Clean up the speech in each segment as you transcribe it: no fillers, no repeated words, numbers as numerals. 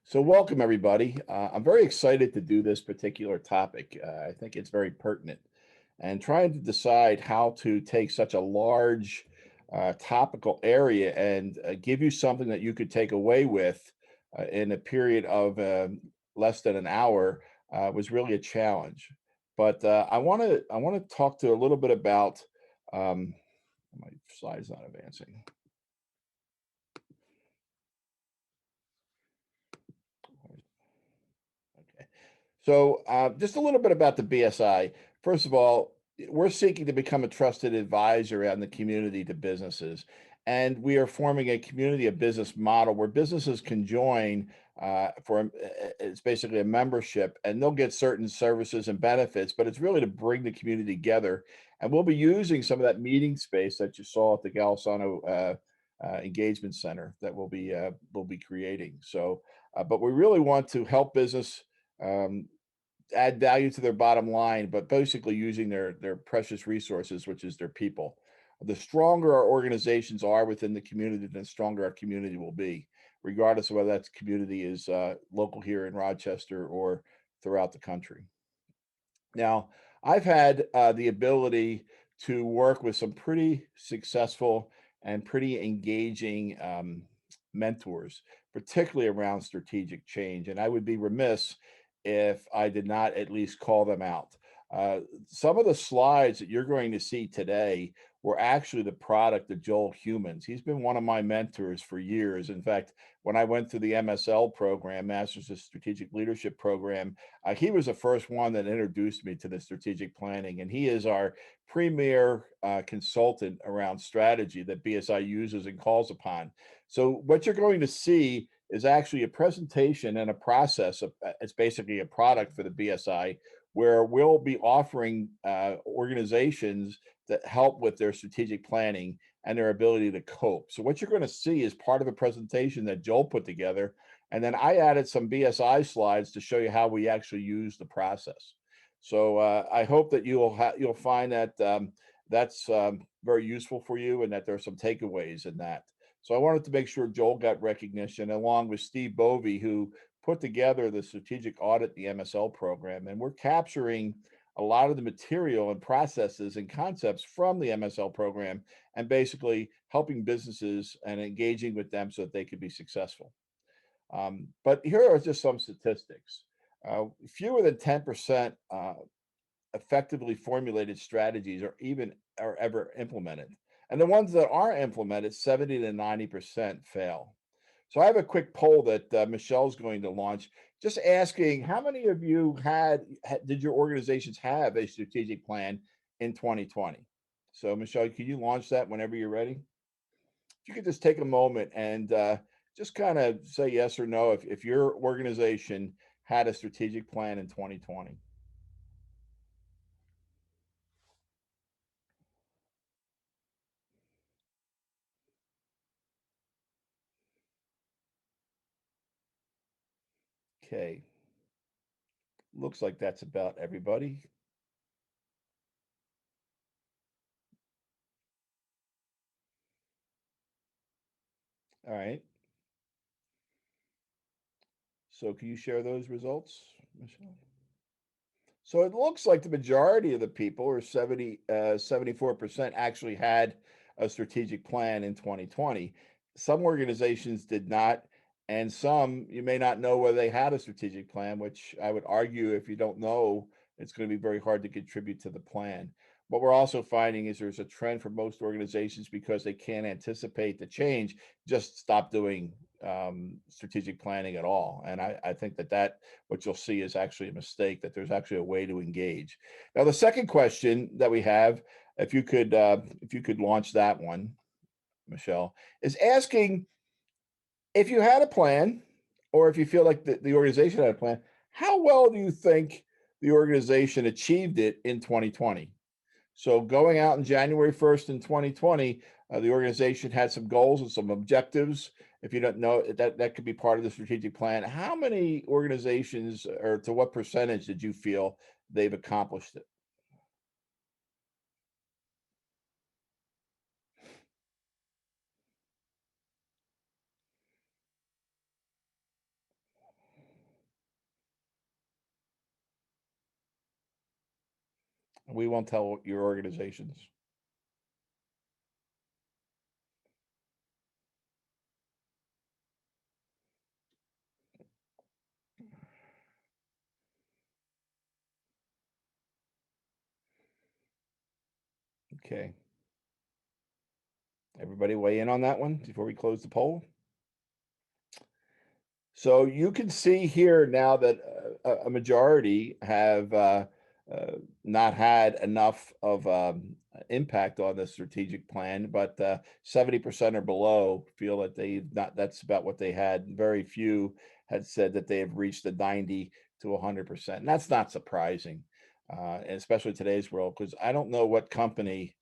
So welcome everybody. I'm very excited to do this particular topic. I think it's very pertinent and trying to decide how to take such a large topical area and give you something that you could take away with in a period of less than an hour was really a challenge. But I want to talk to a little bit about my slide's not advancing. Okay. So, just a little bit about the BSI. First of all, we're seeking to become a trusted advisor out in the community to businesses. And we are forming a community of business model where businesses can join it's basically a membership and they'll get certain services and benefits, but it's really to bring the community together. And we'll be using some of that meeting space that you saw at the Galisano Engagement Center that we'll be creating. So, but we really want to help business um, add value to their bottom line, but basically using their precious resources, which is their people. The stronger our organizations are within the community, the stronger our community will be, regardless of whether that community is local here in Rochester or throughout the country. Now, I've had the ability to work with some pretty successful and pretty engaging mentors, particularly around strategic change. And I would be remiss if I did not at least call them out. Some of the slides that you're going to see today were actually the product of Joel Humans. He's been one of my mentors for years. In fact, when I went through the MSL program, Masters of Strategic Leadership program, he was the first one that introduced me to the strategic planning, and he is our premier consultant around strategy that BSI uses and calls upon. So what you're going to see is actually a presentation and a process. It's basically a product for the BSI where we'll be offering organizations that help with their strategic planning and their ability to cope. So what you're going to see is part of a presentation that Joel put together, and then I added some BSI slides to show you how we actually use the process. So I hope that you'll find that that's very useful for you, and that there are some takeaways in that. So I wanted to make sure Joel got recognition, along with Steve Bovey, who put together the strategic audit, the MSL program, and we're capturing a lot of the material and processes and concepts from the MSL program, and basically helping businesses and engaging with them so that they could be successful. But here are just some statistics. Fewer than 10% effectively formulated strategies are ever implemented. And the ones that are implemented, 70 to 90% fail. So I have a quick poll that Michelle's going to launch, just asking how many of you did your organizations have a strategic plan in 2020? So Michelle, can you launch that whenever you're ready? If you could just take a moment and just kind of say yes or no if your organization had a strategic plan in 2020. Okay, looks like that's about everybody. All right. So can you share those results, Michelle? So it looks like the majority of the people, or 74%, actually had a strategic plan in 2020. Some organizations did not, and some you may not know whether they had a strategic plan, which I would argue if you don't know, it's going to be very hard to contribute to the plan. What we're also finding is there's a trend for most organizations, because they can't anticipate the change, just stop doing strategic planning at all. And I think that what you'll see is actually a mistake, that there's actually a way to engage. Now, the second question that we have, if you could launch that one, Michelle, is asking if you had a plan, or if you feel like the organization had a plan, how well do you think the organization achieved it in 2020? So going out in January 1st in 2020, the organization had some goals and some objectives. If you don't know, that could be part of the strategic plan. How many organizations, or to what percentage did you feel they've accomplished it? We won't tell your organizations. Okay. Everybody weigh in on that one before we close the poll. So you can see here now that a majority have not had enough of impact on the strategic plan, but 70% or below feel that they not. That's about what they had. Very few had said that they have reached the 90 to 100%, and that's not surprising, and especially today's world, because I don't know what company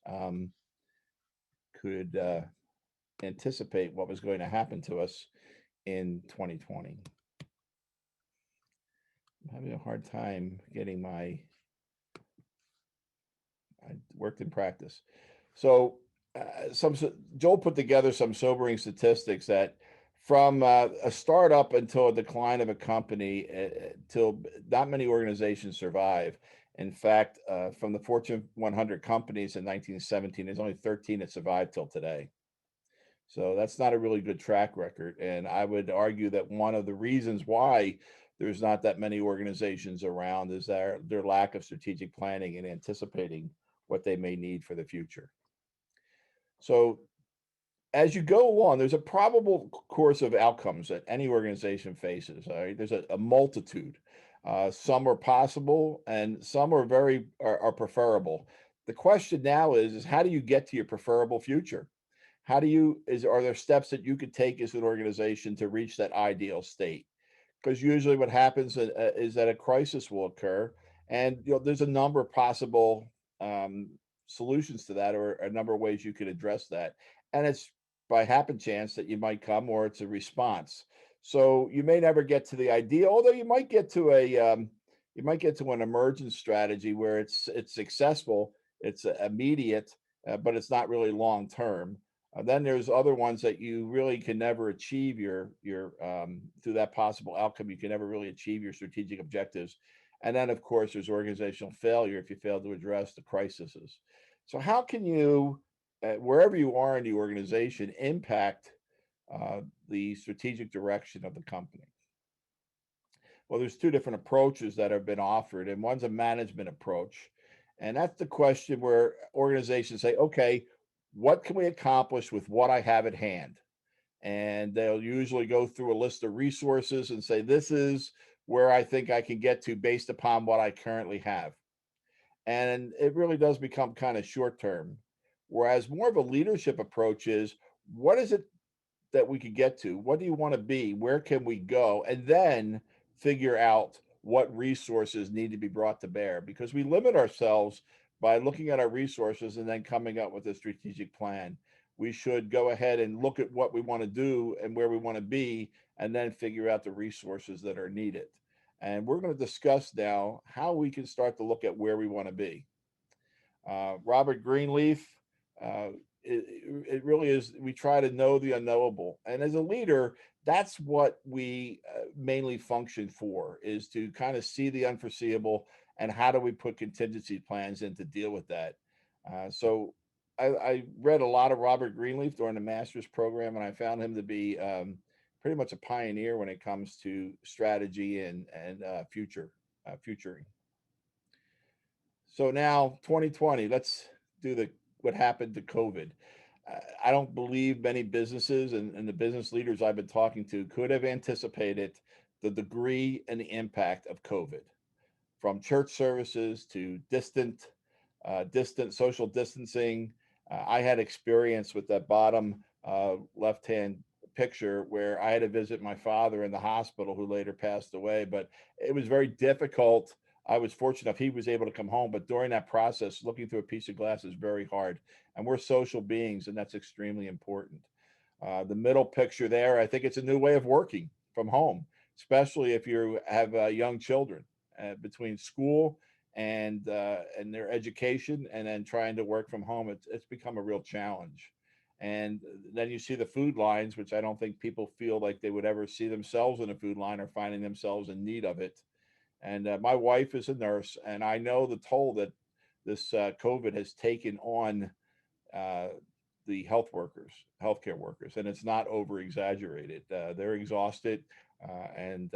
could anticipate what was going to happen to us in 2020. I'm having a hard time getting my I worked in practice. So, Joel put together some sobering statistics that from a startup until a decline of a company, till not many organizations survive. In fact, from the Fortune 100 companies in 1917, there's only 13 that survived till today. So that's not a really good track record. And I would argue that one of the reasons why there's not that many organizations around is their lack of strategic planning and anticipating what they may need for the future. So as you go along, there's a probable course of outcomes that any organization faces. All right, there's a multitude. Some are possible, and some are are preferable. The question now is how do you get to your preferable future? How do you is are there steps that you could take as an organization to reach that ideal state? Because usually what happens is that a crisis will occur, and there's a number of possible um, solutions to that, or a number of ways you could address that. And it's by happen chance that you might come, or it's a response. So you may never get to the ideal, although you might get to an emergent strategy where it's successful, it's immediate, but it's not really long term. Then there's other ones that you really can never achieve your through that possible outcome. You can never really achieve your strategic objectives. And then, of course, there's organizational failure if you fail to address the crises. So, how can you, wherever you are in the organization, impact the strategic direction of the company? Well, there's two different approaches that have been offered, and one's a management approach. And that's the question where organizations say, okay, what can we accomplish with what I have at hand? And they'll usually go through a list of resources and say, this is where I think I can get to based upon what I currently have. And it really does become kind of short term. Whereas more of a leadership approach is, what is it that we could get to? What do you want to be? Where can we go? And then figure out what resources need to be brought to bear, because we limit ourselves by looking at our resources and then coming up with a strategic plan. We should go ahead and look at what we want to do and where we want to be, and then figure out the resources that are needed. And we're going to discuss now how we can start to look at where we want to be. Robert Greenleaf, uh, it really is. We try to know the unknowable, and as a leader, that's what we mainly function for: is to kind of see the unforeseeable and how do we put contingency plans in to deal with that. So, I read a lot of Robert Greenleaf during the master's program, and I found him to be pretty much a pioneer when it comes to strategy and futuring. So now 2020, let's do the what happened to COVID. I don't believe many businesses and the business leaders I've been talking to could have anticipated the degree and the impact of COVID, from church services to distant social distancing. I had experience with that bottom left-hand picture where I had to visit my father in the hospital, who later passed away. But it was very difficult. I was fortunate enough he was able to come home, but during that process, looking through a piece of glass is very hard. And we're social beings, and that's extremely important. The middle picture there, I think it's a new way of working from home, especially if you have young children, between school and their education, and then trying to work from home. It's become a real challenge. And then you see the food lines, which I don't think people feel like they would ever see themselves in a food line or finding themselves in need of it. And my wife is a nurse, and I know the toll that this COVID has taken on uh, the healthcare workers, and it's not over exaggerated. They're exhausted, and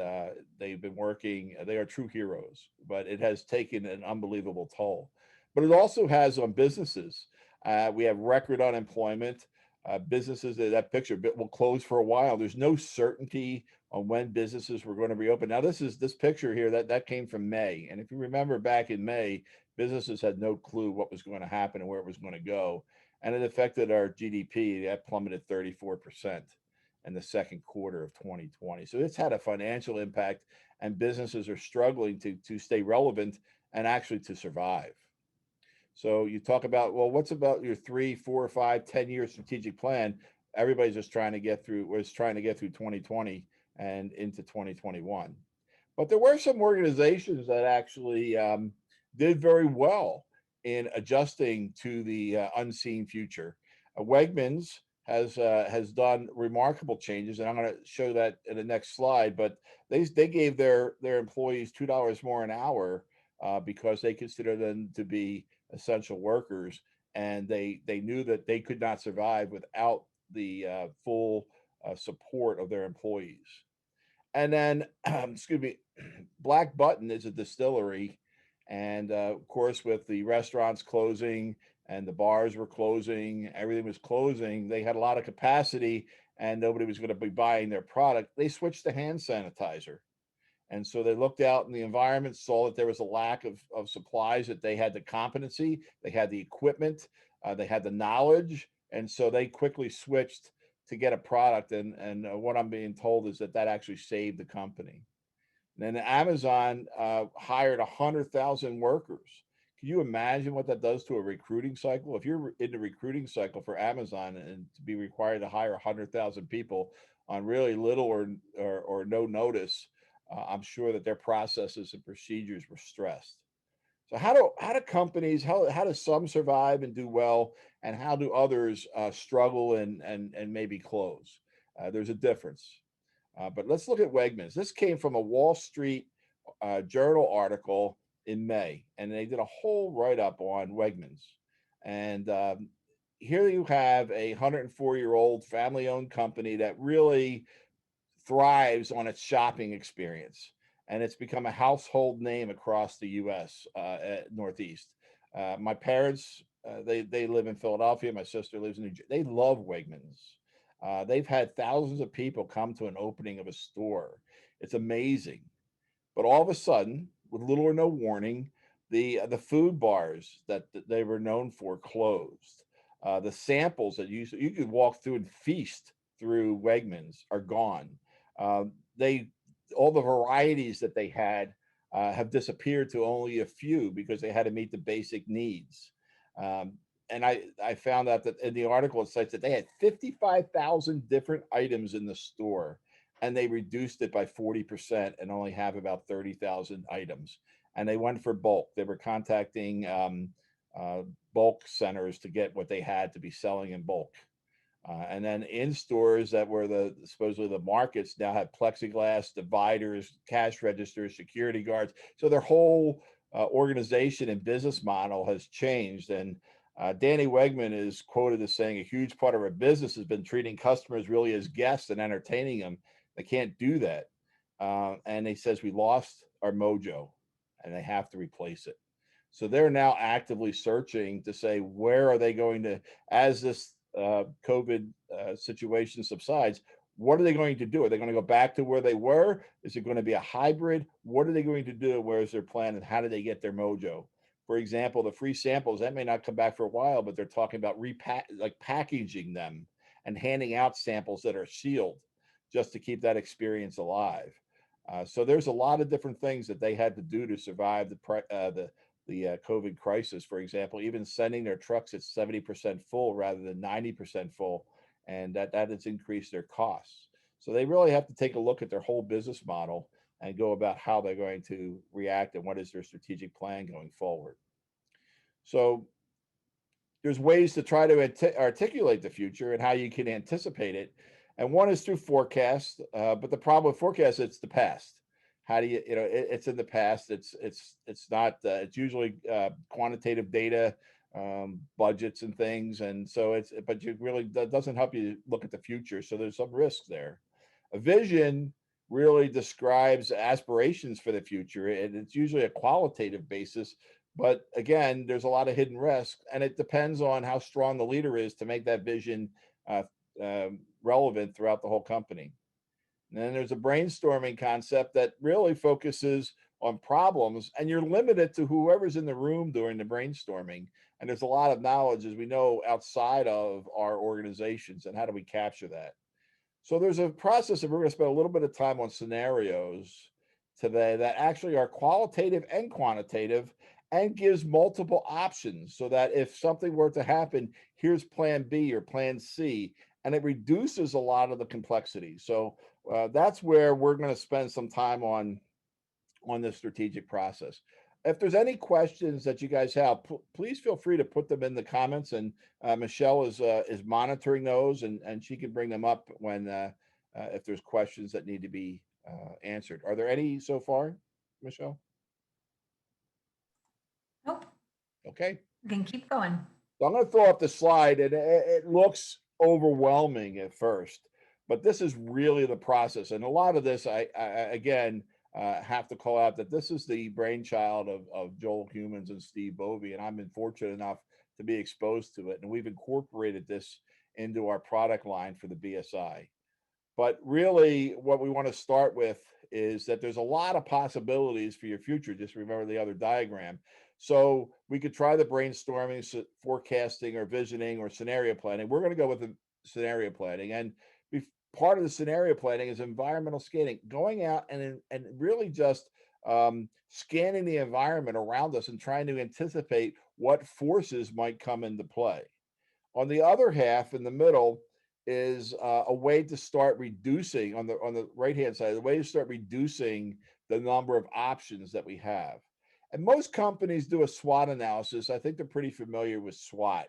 they've been working. They are true heroes, but it has taken an unbelievable toll. But it also has on businesses. We have record unemployment. Businesses that picture will close for a while. There's no certainty on when businesses were going to reopen. Now, this picture here that came from May, and if you remember back in May, businesses had no clue what was going to happen and where it was going to go, and it affected our GDP. That plummeted 34% in the second quarter of 2020. So it's had a financial impact, and businesses are struggling to stay relevant and actually to survive. So you talk about, well, what's about your 3, 4, 5, 10-year strategic plan? Everybody's just trying to get through, was trying to get through 2020 and into 2021. But there were some organizations that actually did very well in adjusting to the unseen future. Wegmans has done remarkable changes, and I'm going to show that in the next slide. But they gave their employees $2 more an hour because they consider them to be essential workers, and they knew that they could not survive without the full support of their employees. And then, excuse me, Black Button is a distillery, and of course, with the restaurants closing and the bars were closing, everything was closing. They had a lot of capacity, and nobody was going to be buying their product. They switched to hand sanitizer. And so they looked out in the environment, saw that there was a lack of supplies, that they had the competency, they had the equipment, they had the knowledge. And so they quickly switched to get a product. And what I'm being told is that that actually saved the company. And then Amazon hired 100,000 workers. Can you imagine what that does to a recruiting cycle? If you're in the recruiting cycle for Amazon and to be required to hire 100,000 people on really little or no notice, I'm sure that their processes and procedures were stressed. So how do companies, how do some survive and do well, and how do others struggle and maybe close? There's a difference. But let's look at Wegmans. This came from a Wall Street Journal article in May, and they did a whole write up on Wegmans. And here you have a 104-year-old family owned company that really thrives on its shopping experience. And it's become a household name across the U.S. Northeast. My parents, they live in Philadelphia. My sister lives in New Jersey. They love Wegmans. They've had thousands of people come to an opening of a store. It's amazing. But all of a sudden, with little or no warning, the food bars that they were known for closed. The samples that you could walk through and feast through Wegmans are gone. They all the varieties that they had have disappeared to only a few because they had to meet the basic needs. Um, and I found out that in the article it cites that they had 55,000 different items in the store, and they reduced it by 40% and only have about 30,000 items. And they went for bulk. They were contacting uh, bulk centers to get what they had to be selling in bulk. And then in stores that were the supposedly the markets now have plexiglass dividers, cash registers, security guards. So their whole organization and business model has changed. And Danny Wegman is quoted as saying a huge part of our business has been treating customers really as guests and entertaining them. They can't do that. And he says we lost our mojo and they have to replace it. So they're now actively searching to say where are they going to, as this COVID situation subsides, what are they going to do? Are they going to go back to where they were? Is it going to be a hybrid? What are they going to do? Where is their plan, and how do they get their mojo? For example, the free samples that may not come back for a while, but they're talking about packaging them and handing out samples that are sealed just to keep that experience alive. So there's a lot of different things that they had to do to survive the COVID crisis. For example, even sending their trucks at 70% full rather than 90% full, and that has increased their costs. So they really have to take a look at their whole business model and go about how they're going to react and what is their strategic plan going forward. So there's ways to try to articulate the future and how you can anticipate it. And one is through forecast, but the problem with forecast, it's the past. How do you, it's in the past. It's not. It's usually quantitative data, budgets and things, and so but you really that doesn't help you look at the future. So there's some risks there. A vision really describes aspirations for the future, and it's usually a qualitative basis. But again, there's a lot of hidden risk, and it depends on how strong the leader is to make that vision uh, relevant throughout the whole company. And then there's a brainstorming concept that really focuses on problems, and you're limited to whoever's in the room during the brainstorming. And there's a lot of knowledge, as we know, outside of our organizations. And how do we capture that? So there's a process, and we're going to spend a little bit of time on scenarios today that actually are qualitative and quantitative and gives multiple options so that if something were to happen, here's plan B or plan C, and it reduces a lot of the complexity. So that's where we're going to spend some time on this strategic process. If there's any questions that you guys have, please feel free to put them in the comments, and Michelle is monitoring those, and she can bring them up when if there's questions that need to be answered. Are there any so far, Michelle? Nope. Okay. We can keep going. So I'm going to throw up the slide, and it looks overwhelming at first, but this is really the process. And a lot of this, I again have to call out that this is the brainchild of Joel Humans and Steve Bovey, and I've been fortunate enough to be exposed to it, and we've incorporated this into our product line for the BSI. But really, what we want to start with is that there's a lot of possibilities for your future. Just remember the other diagram. So we could try the brainstorming, forecasting, or visioning, or scenario planning. We're going to go with the scenario planning. And part of the scenario planning is environmental scanning, going out and really just scanning the environment around us and trying to anticipate what forces might come into play. On the other half, in the middle, is a way to start reducing on the right hand side. The way to start reducing the number of options that we have. And most companies do a SWOT analysis. I think they're pretty familiar with SWOT,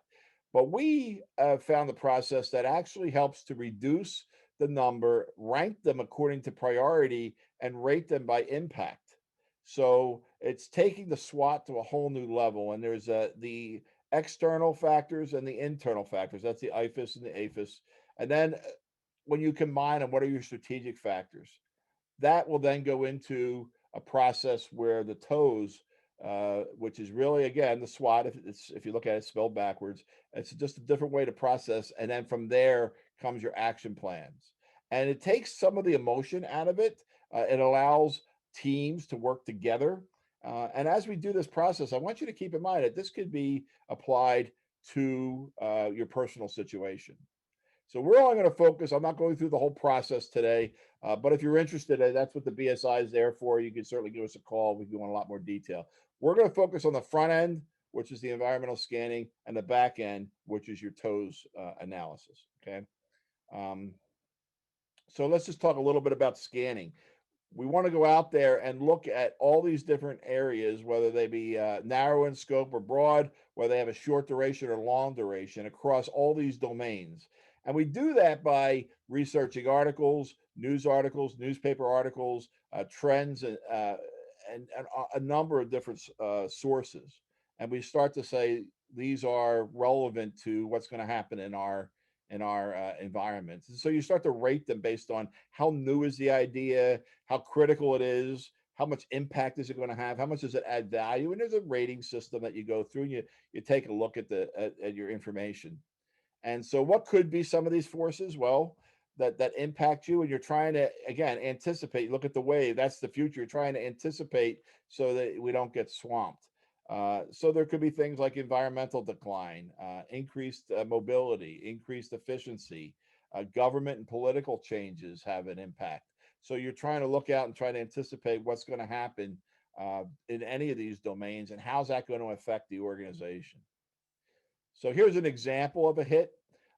but we found the process that actually helps to reduce the number, rank them according to priority, and rate them by impact. So it's taking the SWOT to a whole new level. And there's the external factors and the internal factors. That's the IFAS and the AFAS. And then when you combine them, what are your strategic factors? That will then go into a process where the toes, which is really again the SWOT. If you look at it spelled backwards, it's just a different way to process. And then from there comes your action plans, and it takes some of the emotion out of it. It allows teams to work together. And as we do this process, I want you to keep in mind that this could be applied to your personal situation. So we're only going to focus. I'm not going through the whole process today, but if you're interested, that's what the BSI is there for. You can certainly give us a call. We can go in a lot more detail. We're going to focus on the front end, which is the environmental scanning, and the back end, which is your toes analysis. Okay. Um, so let's just talk a little bit about scanning. We want to go out there and look at all these different areas, whether they be narrow in scope or broad, whether they have a short duration or long duration across all these domains. And we do that by researching articles, newspaper articles, trends, and a number of different sources. And we start to say these are relevant to what's going to happen in our environments. And so you start to rate them based on how new is the idea, how critical it is, how much impact is it going to have, how much does it add value, and there's a rating system that you go through, and you take a look at at your information. And so what could be some of these forces? Well, that impact you, and you're trying to again anticipate. Look at the wave, that's the future. You're trying to anticipate so that we don't get swamped. So there could be things like environmental decline, increased mobility, increased efficiency, government and political changes have an impact. So you're trying to look out and try to anticipate what's going to happen in any of these domains, and how's that going to affect the organization. So here's an example of a hit,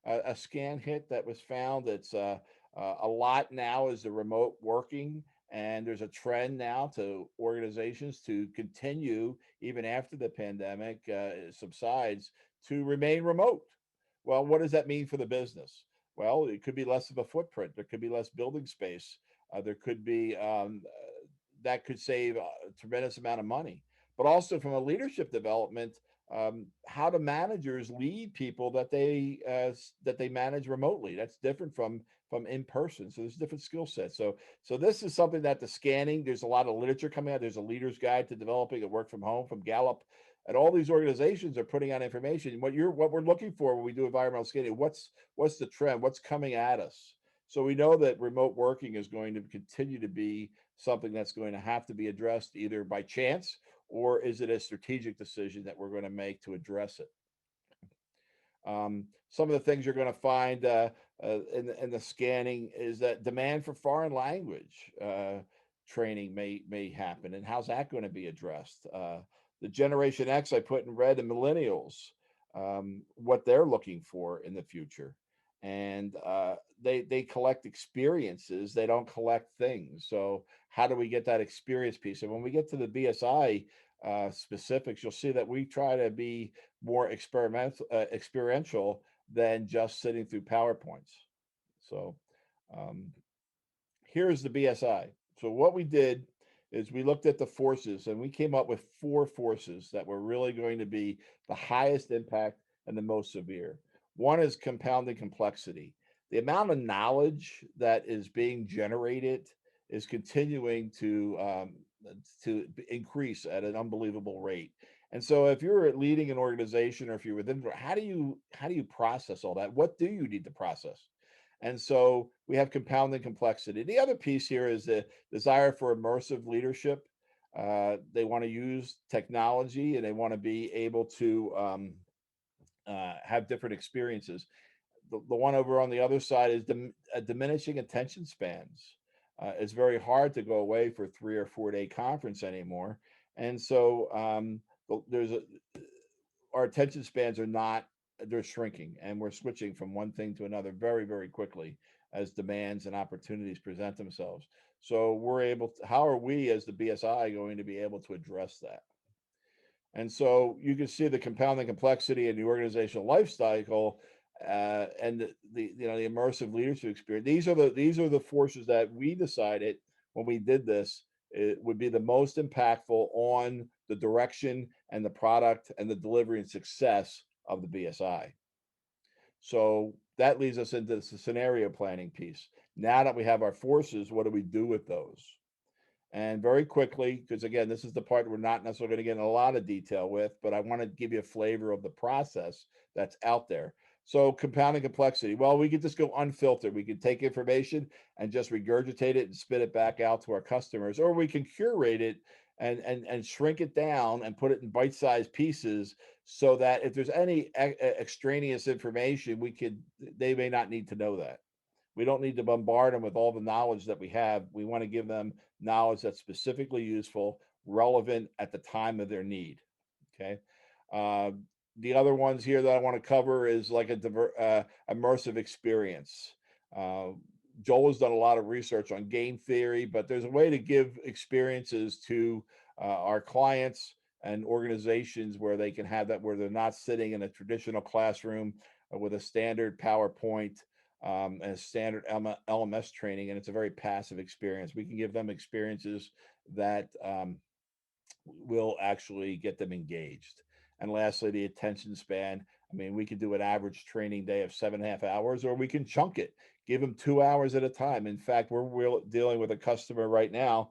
a scan hit that was found. It's a lot now is the remote working, and there's a trend now to organizations to continue even after the pandemic subsides to remain remote. Well, what does that mean for the business? Well, it could be less of a footprint. There could be less building space. There could be that could save a tremendous amount of money. But also from a leadership development, how do managers lead people that they manage remotely? That's different from in person. So there's different skill sets. So this is something that the scanning. There's a lot of literature coming out. There's a leader's guide to developing a work from home from Gallup, and all these organizations are putting out information. What we're looking for when we do environmental scanning, what's the trend? What's coming at us? So we know that remote working is going to continue to be something that's going to have to be addressed either by chance, or is it a strategic decision that we're going to make to address it? Some of the things you're going to find in the scanning is that demand for foreign language training may happen, and how's that going to be addressed? The Generation X I put in red, and millennials, what they're looking for in the future, and they collect experiences. They don't collect things. So how do we get that experience piece? And when we get to the BSI specifics, you'll see that we try to be more experiential than just sitting through PowerPoints. So um, here's the BSI. So what we did is we looked at the forces and we came up with four forces that were really going to be the highest impact and the most severe. One is compounding complexity. The amount of knowledge that is being generated is continuing to increase at an unbelievable rate. And so if you're leading an organization or if you're within, how do you process all that? What do you need to process? And so we have compounding complexity. The other piece here is the desire for immersive leadership. They want to use technology and they want to be able to have different experiences. The one over on the other side is diminishing attention spans. It's very hard to go away for 3 or 4 day conference anymore. And so there's a our attention spans are not they're shrinking, and we're switching from one thing to another very, very quickly as demands and opportunities present themselves. So how are we as the BSI going to be able to address that? And so you can see the compounding complexity in the organizational life cycle, and the immersive leadership experience. These are the forces that we decided when we did this, it would be the most impactful on the direction and the product and the delivery and success of the BSI. So that leads us into the scenario planning piece. Now that we have our forces, what do we do with those? And very quickly, because again, this is the part we're not necessarily going to get in a lot of detail with, but I want to give you a flavor of the process that's out there. So compounding complexity. Well, we could just go unfiltered. We could take information and just regurgitate it and spit it back out to our customers, or we can curate it and shrink it down and put it in bite-sized pieces so that if there's any extraneous information, they may not need to know that. We don't need to bombard them with all the knowledge that we have. We want to give them knowledge that's specifically useful, relevant at the time of their need. Okay. Uh, the other ones here that I want to cover is like immersive experience. Uh, Joel has done a lot of research on game theory, but there's a way to give experiences to our clients and organizations where they can have that, where they're not sitting in a traditional classroom with a standard PowerPoint and standard LMS training, and it's a very passive experience. We can give them experiences that will actually get them engaged. And lastly, the attention span. I mean, we could do an average training day of 7.5 hours, or we can chunk it, give them 2 hours at a time. In fact, we're dealing with a customer right now.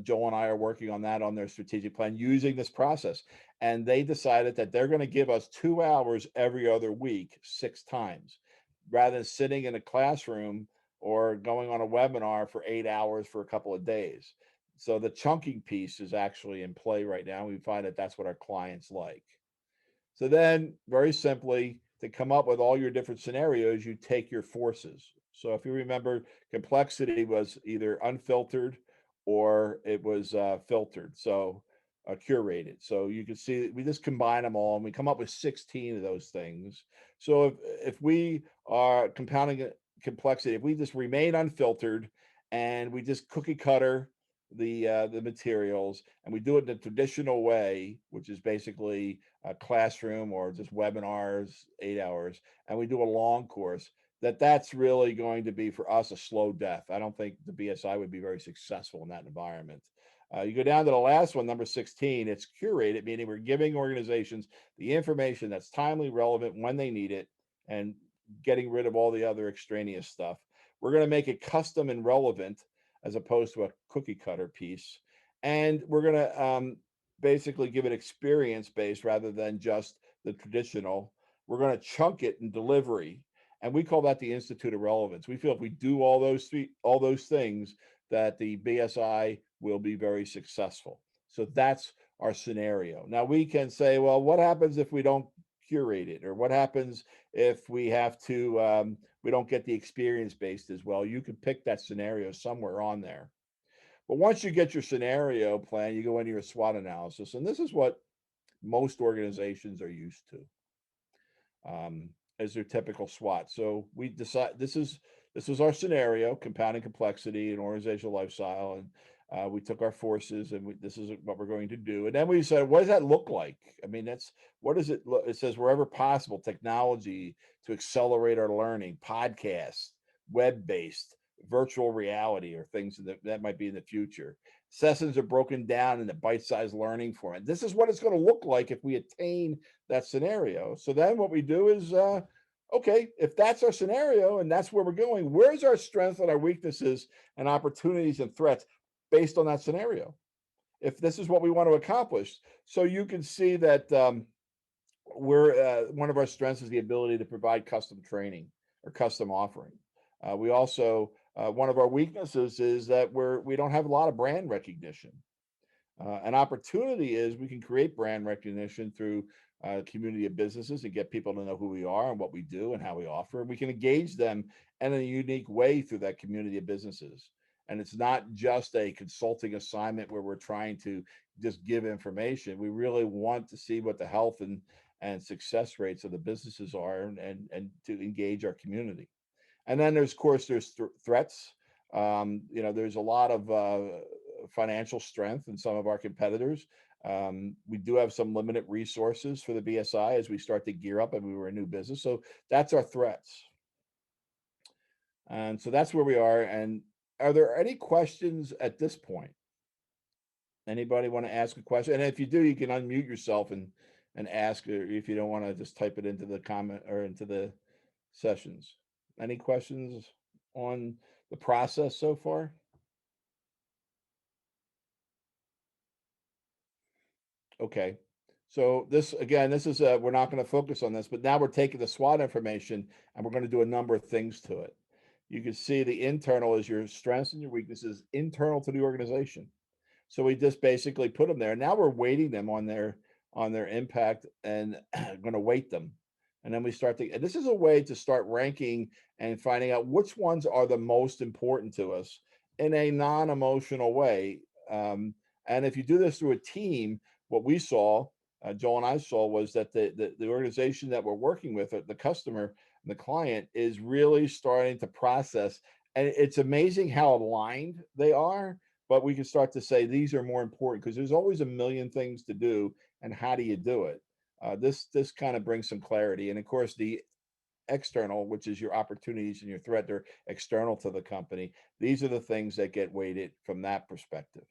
Joel and I are working on that on their strategic plan using this process. And they decided that they're going to give us 2 hours every other week, 6 times, rather than sitting in a classroom or going on a webinar for 8 hours for a couple of days. So the chunking piece is actually in play right now. We find that that's what our clients like. So then, very simply, to come up with all your different scenarios, you take your forces. So if you remember, complexity was either unfiltered or it was filtered, so curated. So you can see we just combine them all and we come up with 16 of those things. So if we are compounding complexity, if we just remain unfiltered and we just cookie cutter the materials and we do it in a traditional way, which is basically a classroom or just webinars, 8 hours, and we do a long course, that's really going to be for us a slow death. I don't think the BSI would be very successful in that environment. You go down to the last one, number 16, it's curated, meaning we're giving organizations the information that's timely, relevant when they need it, and getting rid of all the other extraneous stuff. We're going to make it custom and relevant as opposed to a cookie cutter piece. And we're going to basically give it experience based rather than just the traditional. We're going to chunk it in delivery, and we call that the Institute of Relevance. We feel if we do all those things, that the BSI will be very successful. So that's our scenario. Now we can say, well, what happens if we don't curate it, or what happens if we have to we don't get the experience based as well? You can pick that scenario somewhere on there. But once you get your scenario plan, you go into your SWOT analysis, and this is what most organizations are used to as their typical SWOT. So we decide this is our scenario: compounding complexity and organizational lifestyle, and we took our forces, and this is what we're going to do. And then we said, what does that look like? I mean, that's what does it look? It says wherever possible, technology to accelerate our learning, podcasts, web based, virtual reality, or things that might be in the future. Sessions are broken down into bite-sized learning format. This is what it's going to look like if we attain that scenario. So then what we do is, okay, if that's our scenario and that's where we're going, where's our strengths and our weaknesses and opportunities and threats based on that scenario? If this is what we want to accomplish. So you can see that we're one of our strengths is the ability to provide custom training or custom offering. We also one of our weaknesses is that we don't have a lot of brand recognition. An opportunity is we can create brand recognition through community of businesses and get people to know who we are and what we do and how we offer. We can engage them in a unique way through that community of businesses. And it's not just a consulting assignment where we're trying to just give information. We really want to see what the health and success rates of the businesses are, and to engage our community. And then there's, of course, there's threats. There's a lot of financial strength in some of our competitors. We do have some limited resources for the BSI as we start to gear up and we were a new business. So that's our threats. And so that's where we are. And are there any questions at this point? Anybody want to ask a question? And if you do, you can unmute yourself and ask, or if you don't want to just type it into the comment or into the sessions. Any questions on the process so far? Okay. So this again, this is we're not going to focus on this, but now we're taking the SWOT information and we're going to do a number of things to it. You can see the internal is your strengths and your weaknesses internal to the organization. So we just basically put them there. Now we're weighting them on their impact and going to weight them. And then we start to, and this is a way to start ranking and finding out which ones are the most important to us in a non-emotional way. And if you do this through a team, what we saw, Joel and I saw, was that the organization that we're working with, the customer and the client, is really starting to process. And it's amazing how aligned they are, but we can start to say these are more important because there's always a million things to do, and how do you do it? This kind of brings some clarity, and of course the external, which is your opportunities and your threat, they're external to the company. These are the things that get weighted from that perspective.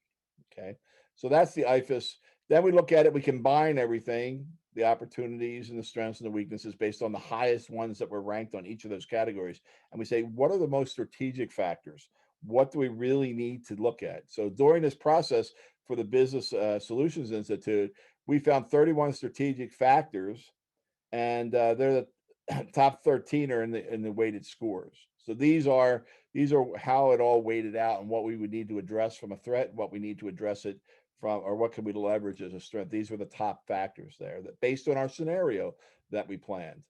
Okay, so that's the IFAS. Then we look at it, we combine everything, the opportunities and the strengths and the weaknesses based on the highest ones that were ranked on each of those categories. And we say, what are the most strategic factors? What do we really need to look at? So during this process for the Business Solutions Institute, we found 31 strategic factors, and they're the top 13 are in the weighted scores. So these are how it all weighted out and what we would need to address from a threat, what we need to address it from, or what can we leverage as a strength. These were the top factors there that based on our scenario that we planned.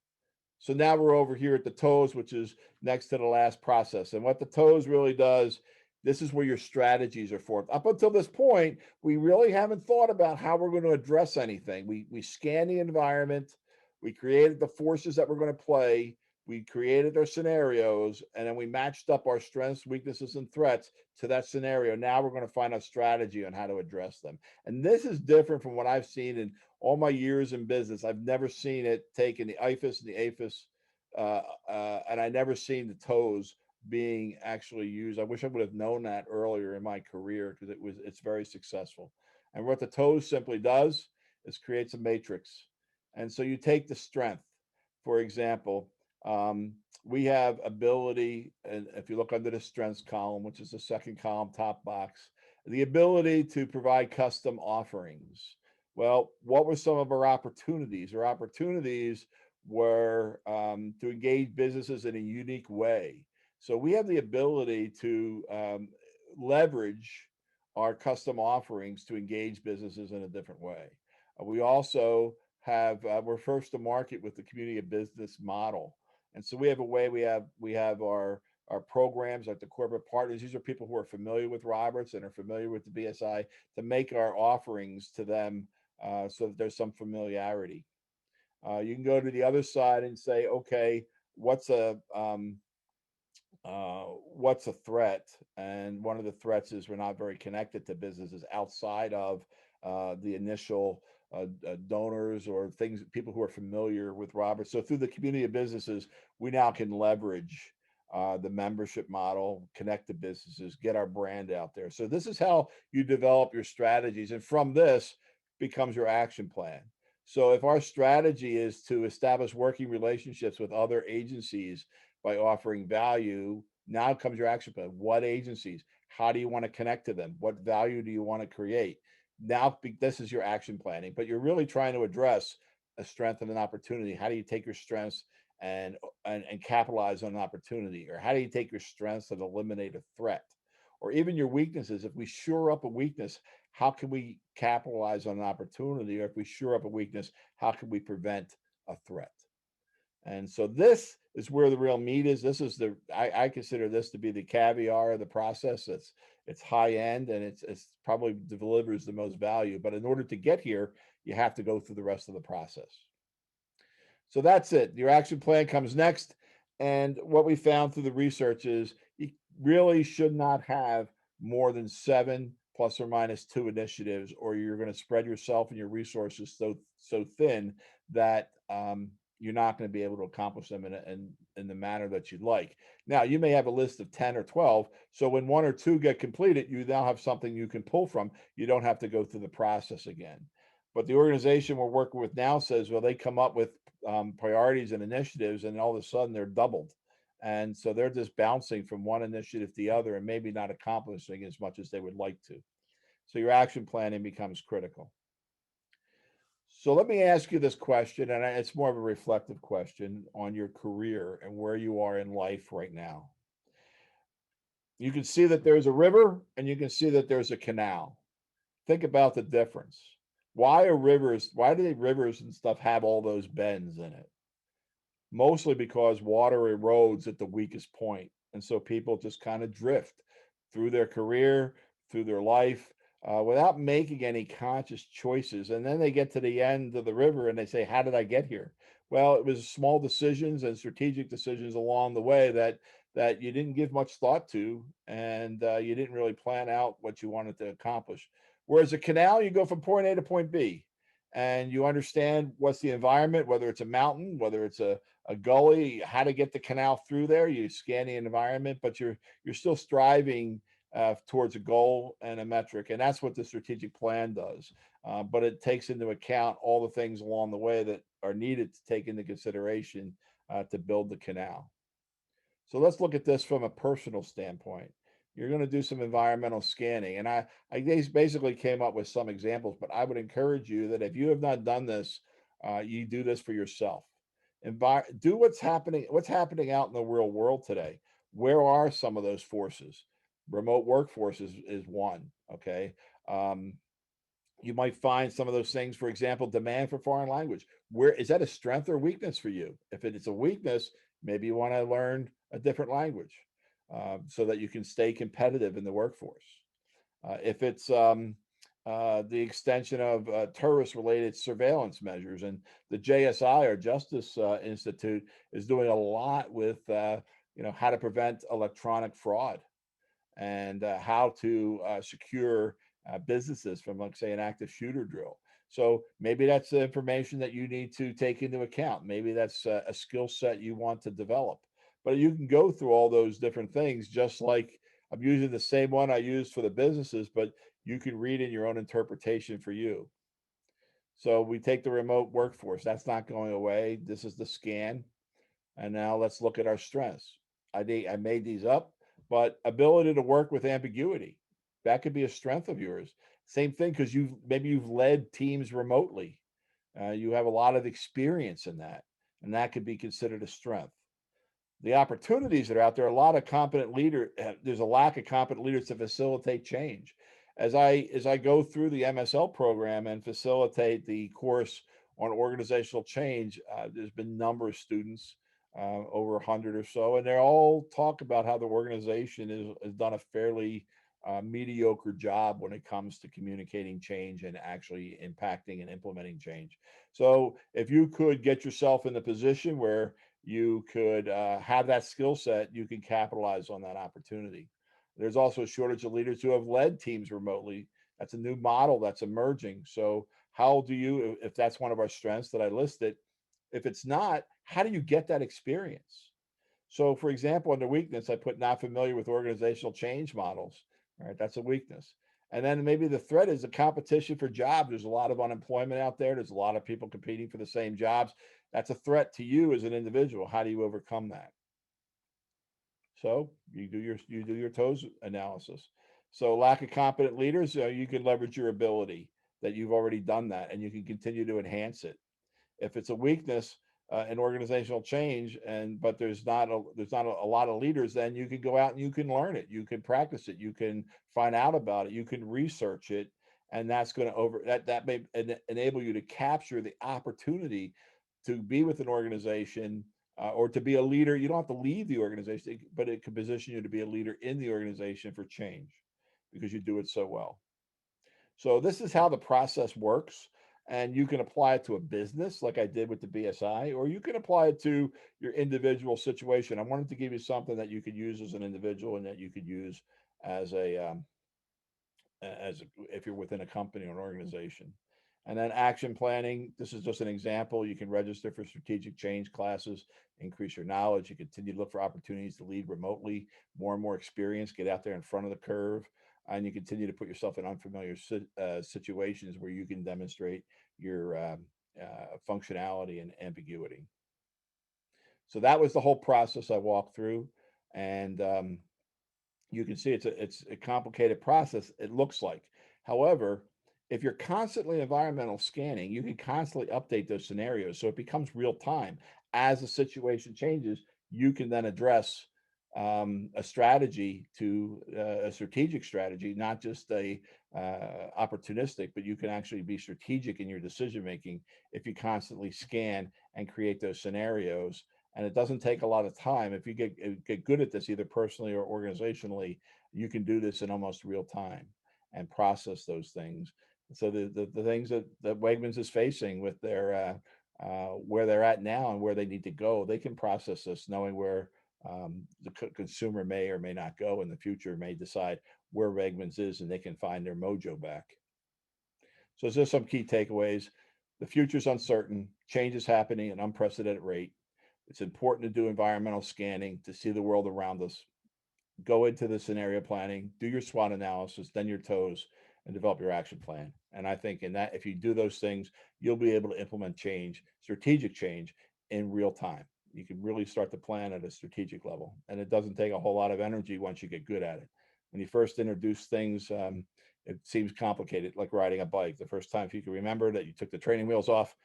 So now we're over here at the toes, which is next to the last process. And what the toes really does, this is where your strategies are formed. Up until this point, we really haven't thought about how we're going to address anything. We scan the environment, we created the forces that we're going to play, we created our scenarios, and then we matched up our strengths, weaknesses, and threats to that scenario. Now we're going to find a strategy on how to address them. And this is different from what I've seen in all my years in business. I've never seen it taken the IFAS and the AFAS and I never seen the toes being actually used. I wish I would have known that earlier in my career because it's very successful. And what the toes simply does is creates a matrix. And so you take the strength, for example, um, we have ability, and if you look under the strengths column, which is the second column, top box, the ability to provide custom offerings. Well, what were some of our opportunities? Our opportunities were to engage businesses in a unique way. So we have the ability to leverage our custom offerings to engage businesses in a different way. We also have we're first to market with the community of business model, and so we have a way we have our programs like the corporate partners. These are people who are familiar with Roberts and are familiar with the BSI to make our offerings to them so that there's some familiarity. You can go to the other side and say, okay, what's a what's a threat? And one of the threats is we're not very connected to businesses outside of the initial donors or things, people who are familiar with Robert. So through the community of businesses, we now can leverage the membership model, connect to businesses, get our brand out there. So this is how you develop your strategies. And from this becomes your action plan. So if our strategy is to establish working relationships with other agencies by offering value, now comes your action plan. What agencies? How do you want to connect to them? What value do you want to create? Now, this is your action planning, but you're really trying to address a strength and an opportunity. How do you take your strengths and capitalize on an opportunity? Or how do you take your strengths and eliminate a threat? Or even your weaknesses. If we shore up a weakness, how can we capitalize on an opportunity? Or if we shore up a weakness, how can we prevent a threat? And so this is where the real meat is. This is I consider this to be the caviar of the process. It's high end and it's probably delivers the most value. But in order to get here, you have to go through the rest of the process. So that's it. Your action plan comes next. And what we found through the research is you really should not have more than 7 plus or minus 2 initiatives, or you're going to spread yourself and your resources so thin that you're not going to be able to accomplish them in the manner that you'd like. Now, you may have a list of 10 or 12. So when 1 or 2 get completed, you now have something you can pull from. You don't have to go through the process again. But the organization we're working with now says, well, they come up with priorities and initiatives, and all of a sudden they're doubled. And so they're just bouncing from one initiative to the other and maybe not accomplishing as much as they would like to. So your action planning becomes critical. So let me ask you this question, and it's more of a reflective question on your career and where you are in life right now. You can see that there's a river and you can see that there's a canal. Think about the difference. Why do rivers and stuff have all those bends in it? Mostly because water erodes at the weakest point. And so people just kind of drift through their career, through their life, without making any conscious choices. And then they get to the end of the river and they say, how did I get here? Well, it was small decisions and strategic decisions along the way that you didn't give much thought to, and you didn't really plan out what you wanted to accomplish. Whereas a canal, you go from point A to point B, and you understand what's the environment, whether it's a mountain, whether it's a gully, how to get the canal through there. You scan the environment, but you're still striving towards a goal and a metric, and that's what the strategic plan does. But it takes into account all the things along the way that are needed to take into consideration to build the canal. So let's look at this from a personal standpoint. You're going to do some environmental scanning, and I basically came up with some examples, but I would encourage you that if you have not done this, you do this for yourself. Do what's happening out in the real world today. Where are some of those forces? Remote workforce is one. Okay. Um, you might find some of those things, for example, demand for foreign language. Where is that a strength or weakness for you? If it is a weakness, maybe you want to learn a different language so that you can stay competitive in the workforce. If it's the extension of terrorist-related surveillance measures, and the JSI, or Justice Institute, is doing a lot with how to prevent electronic fraud and how to secure businesses from, like, say, an active shooter drill. So maybe that's the information that you need to take into account. Maybe that's a skill set you want to develop. But you can go through all those different things, just like I'm using the same one I used for the businesses, but you can read in your own interpretation for you. So we take the remote workforce. That's not going away. This is the scan. And now let's look at our strengths. I made these up, but ability to work with ambiguity, that could be a strength of yours. Same thing, because you've led teams remotely. You have a lot of experience in that, and that could be considered a strength. The opportunities that are out there, a lot of competent leader, there's a lack of competent leaders to facilitate change. As I go through the MSL program and facilitate the course on organizational change, there's been a number of students, over 100 or so, and they all talk about how the organization has done a fairly mediocre job when it comes to communicating change and actually impacting and implementing change. So if you could get yourself in the position where you could have that skill set, you can capitalize on that opportunity. There's also a shortage of leaders who have led teams remotely. That's a new model that's emerging. So how do you, if that's one of our strengths that I listed, if it's not, how do you get that experience? So, for example, under weakness, I put not familiar with organizational change models. All right, that's a weakness. And then maybe the threat is the competition for jobs. There's a lot of unemployment out there. There's a lot of people competing for the same jobs. That's a threat to you as an individual. How do you overcome that? So you do your toes analysis. So lack of competent leaders, you can leverage your ability that you've already done that, and you can continue to enhance it. If it's a weakness in organizational change, and but there's not a lot of leaders, then you can go out and you can learn it, you can practice it, you can find out about it, you can research it, and that's going to over that may enable you to capture the opportunity to be with an organization, or to be a leader. You don't have to lead the organization, but it can position you to be a leader in the organization for change because you do it so well. So this is how the process works. And you can apply it to a business like I did with the BSI, or you can apply it to your individual situation. I wanted to give you something that you could use as an individual and that you could use as if you're within a company or an organization. And then action planning. This is just an example. You can register for strategic change classes, increase your knowledge. You continue to look for opportunities to lead remotely, more and more experience, get out there in front of the curve, and you continue to put yourself in unfamiliar situations where you can demonstrate your functionality and ambiguity. So that was the whole process I walked through, and you can see it's a complicated process, it looks like. However, if you're constantly environmental scanning, you can constantly update those scenarios so it becomes real time. As the situation changes, you can then address a strategy to a strategic strategy, not just a opportunistic, but you can actually be strategic in your decision making if you constantly scan and create those scenarios. And it doesn't take a lot of time. If you get good at this, either personally or organizationally, you can do this in almost real time and process those things. So the things that Wegmans is facing with their where they're at now and where they need to go, they can process this, knowing where the consumer may or may not go in the future, may decide where Wegmans is, and they can find their mojo back. So there's some key takeaways. The future's uncertain. Change is happening at an unprecedented rate. It's important to do environmental scanning to see the world around us. Go into the scenario planning, do your SWOT analysis, then your toes, and develop your action plan. And I think in that, if you do those things, you'll be able to implement change, strategic change, in real time. You can really start to plan at a strategic level, and it doesn't take a whole lot of energy once you get good at it. When you first introduce things, it seems complicated, like riding a bike. The first time, if you can remember that you took the training wheels off,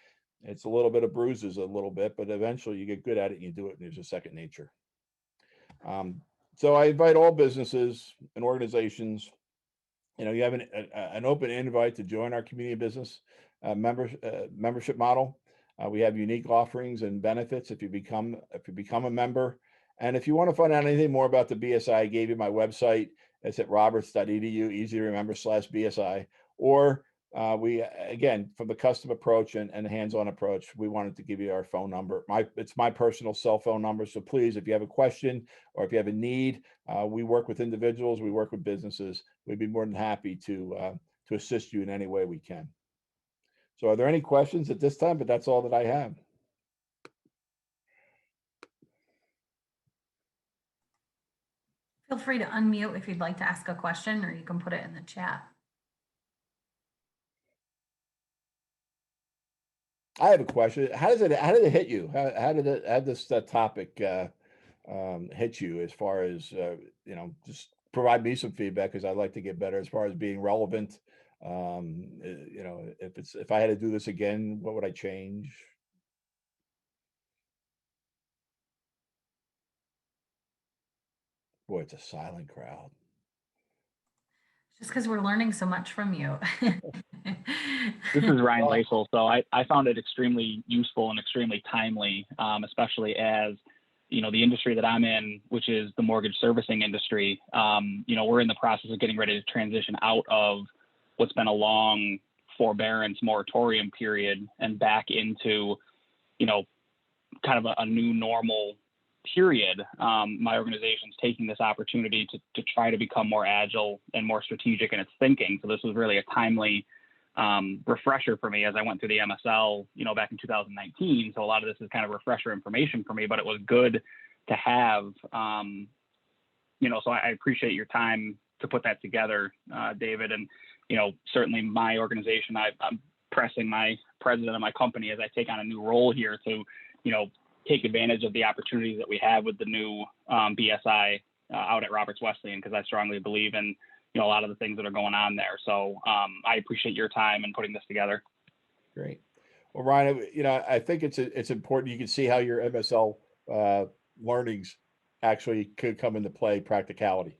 it's a little bit of bruises, a little bit, but eventually you get good at it and you do it, and there's a second nature. Um, so I invite all businesses and organizations. You have an open invite to join our community business membership model. We have unique offerings and benefits if you become a member. And if you want to find out anything more about the BSI, I gave you my website. It's at roberts.edu, easy to remember, /BSI. Or we again, from the custom approach and hands-on approach, we wanted to give you our phone number. It's my personal cell phone number. So please, if you have a question or if you have a need, we work with individuals, we work with businesses. We'd be more than happy to assist you in any way we can. So are there any questions at this time? But that's all that I have. Feel free to unmute if you'd like to ask a question, or you can put it in the chat. I have a question. How did it hit you? How did this topic hit you as far as just provide me some feedback because I'd like to get better as far as being relevant. If I had to do this again, what would I change? Boy, it's a silent crowd. Just because we're learning so much from you. This is Ryan Laisel. So I found it extremely useful and extremely timely, especially as, the industry that I'm in, which is the mortgage servicing industry. We're in the process of getting ready to transition out of what's been a long forbearance moratorium period and back into, kind of a new normal period. My organization's taking this opportunity to try to become more agile and more strategic in its thinking. So this was really a timely refresher for me as I went through the MSL, back in 2019. So a lot of this is kind of refresher information for me, but it was good to have, so I appreciate your time to put that together, David. And, certainly my organization, I'm pressing my president of my company as I take on a new role here to, take advantage of the opportunities that we have with the new BSI out at Roberts Wesleyan, because I strongly believe in, a lot of the things that are going on there. So I appreciate your time in putting this together. Great. Well, Ryan, I think it's important. You can see how your MSL learnings actually could come into play, practicality.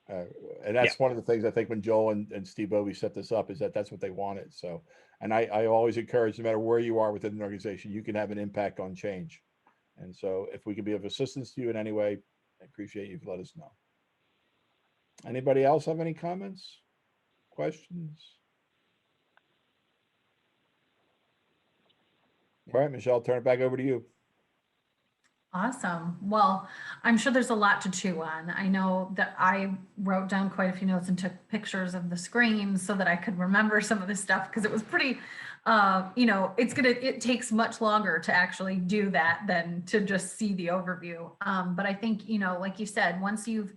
And that's one of the things I think when Joel and Steve Bovey set this up is that's what they wanted. So, and I always encourage, no matter where you are within an organization, you can have an impact on change. And so if we can be of assistance to you in any way, I appreciate you if you let us know. Anybody else have any comments, questions? All right, Michelle, turn it back over to you. Awesome. Well, I'm sure there's a lot to chew on. I know that I wrote down quite a few notes and took pictures of the screens so that I could remember some of this stuff, because it was pretty, it takes much longer to actually do that than to just see the overview. But I think, like you said, once you've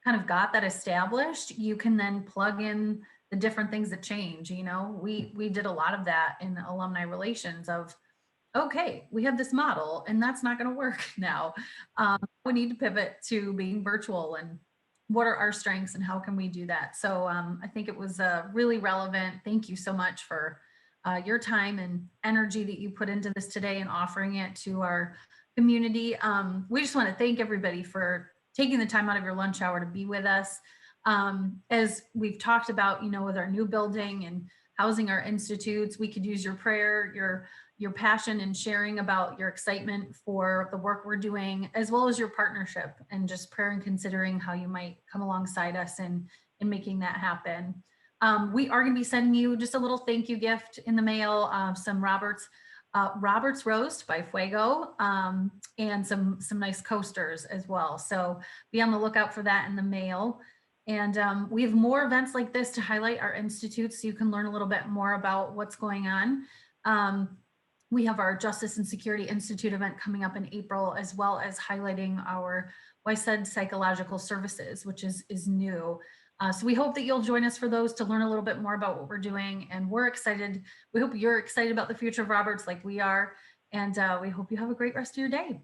kind of got that established, you can then plug in the different things that change. We did a lot of that in alumni relations of, okay, we have this model and that's not going to work now. We need to pivot to being virtual, and what are our strengths and how can we do that? So I think it was really relevant. Thank you so much for your time and energy that you put into this today and offering it to our community. We just want to thank everybody for taking the time out of your lunch hour to be with us. As we've talked about, with our new building and housing our institutes, we could use your prayer, your passion and sharing about your excitement for the work we're doing, as well as your partnership, and just prayer and considering how you might come alongside us in making that happen. We are going to be sending you just a little thank you gift in the mail, some Roberts Roast by Fuego, and some nice coasters as well. So be on the lookout for that in the mail. And we have more events like this to highlight our institutes, so you can learn a little bit more about what's going on. We have our Justice and Security Institute event coming up in April, as well as highlighting our WISED Psychological Services, which is new. So we hope that you'll join us for those to learn a little bit more about what we're doing. And we're excited. We hope you're excited about the future of Roberts like we are. And we hope you have a great rest of your day.